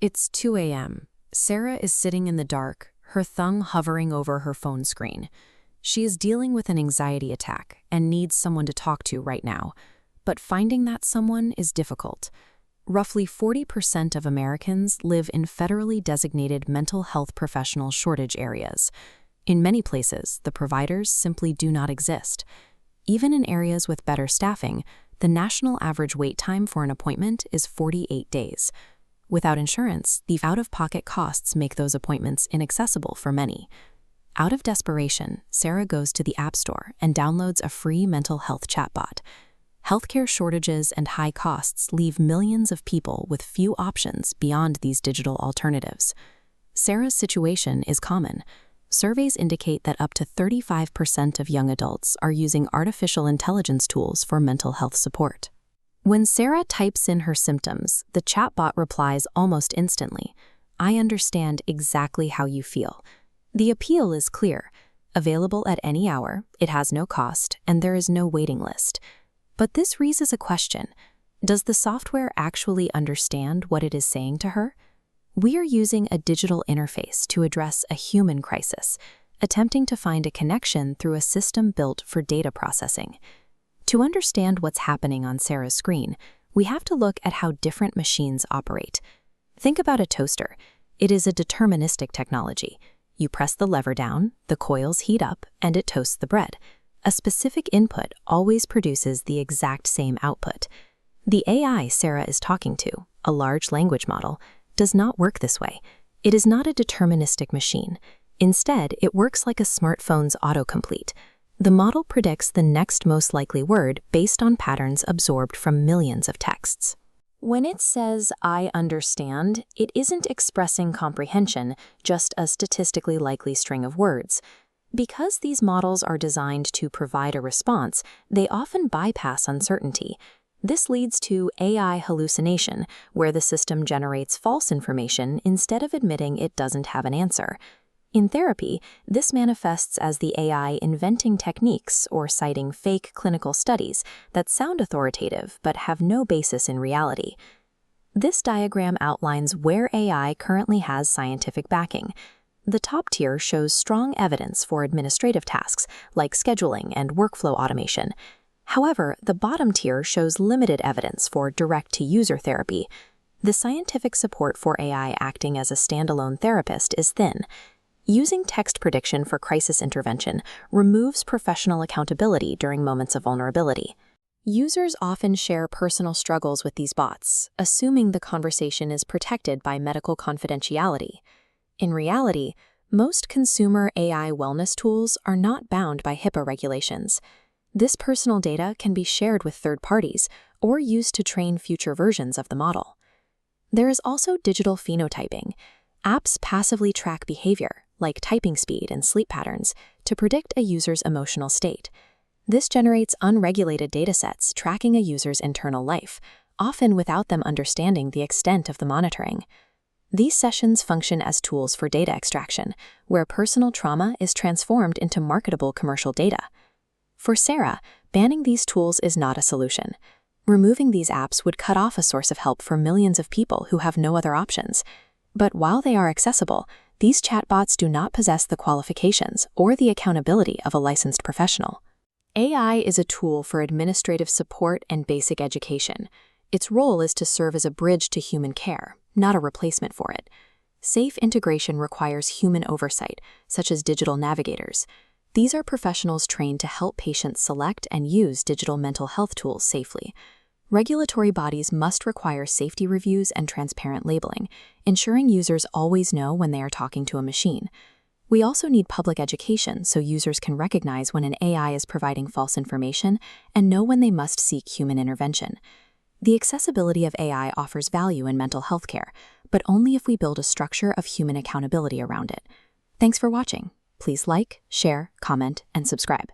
It's 2 a.m. Sarah is sitting in the dark, her thumb hovering over her phone screen. She is dealing with an anxiety attack and needs someone to talk to right now. But finding that someone is difficult. Roughly 40% of Americans live in federally designated mental health professional shortage areas. In many places, the providers simply do not exist. Even in areas with better staffing, the national average wait time for an appointment is 48 days. Without insurance, the out-of-pocket costs make those appointments inaccessible for many. Out of desperation, Sarah goes to the App Store and downloads a free mental health chatbot. Healthcare shortages and high costs leave millions of people with few options beyond these digital alternatives. Sarah's situation is common. Surveys indicate that up to 35% of young adults are using artificial intelligence tools for mental health support. When Sarah types in her symptoms, the chatbot replies almost instantly, "I understand exactly how you feel." The appeal is clear. Available at any hour, it has no cost, and there is no waiting list. But this raises a question. Does the software actually understand what it is saying to her? We are using a digital interface to address a human crisis, attempting to find a connection through a system built for data processing. To understand what's happening on Sarah's screen, we have to look at how different machines operate. Think about a toaster. It is a deterministic technology. You press the lever down, the coils heat up, and it toasts the bread. A specific input always produces the exact same output. The AI Sarah is talking to, a large language model, does not work this way. It is not a deterministic machine. Instead, it works like a smartphone's autocomplete. The model predicts the next most likely word based on patterns absorbed from millions of texts. When it says, "I understand," it isn't expressing comprehension, just a statistically likely string of words. Because these models are designed to provide a response, they often bypass uncertainty. This leads to AI hallucination, where the system generates false information instead of admitting it doesn't have an answer. In therapy, this manifests as the AI inventing techniques or citing fake clinical studies that sound authoritative but have no basis in reality. This diagram outlines where AI currently has scientific backing. The top tier shows strong evidence for administrative tasks like scheduling and workflow automation. However, the bottom tier shows limited evidence for direct-to-user therapy. The scientific support for AI acting as a standalone therapist is thin. Using text prediction for crisis intervention removes professional accountability during moments of vulnerability. Users often share personal struggles with these bots, assuming the conversation is protected by medical confidentiality. In reality, most consumer AI wellness tools are not bound by HIPAA regulations. This personal data can be shared with third parties or used to train future versions of the model. There is also digital phenotyping. Apps passively track behavior, like typing speed and sleep patterns, to predict a user's emotional state. This generates unregulated datasets tracking a user's internal life, often without them understanding the extent of the monitoring. These sessions function as tools for data extraction, where personal trauma is transformed into marketable commercial data. For Sarah, banning these tools is not a solution. Removing these apps would cut off a source of help for millions of people who have no other options. But while they are accessible, these chatbots do not possess the qualifications or the accountability of a licensed professional. AI is a tool for administrative support and basic education. Its role is to serve as a bridge to human care, not a replacement for it. Safe integration requires human oversight, such as digital navigators. These are professionals trained to help patients select and use digital mental health tools safely. Regulatory bodies must require safety reviews and transparent labeling, ensuring users always know when they are talking to a machine. We also need public education so users can recognize when an AI is providing false information and know when they must seek human intervention. The accessibility of AI offers value in mental health care, but only if we build a structure of human accountability around it. Thanks for watching. Please like, share, comment, and subscribe.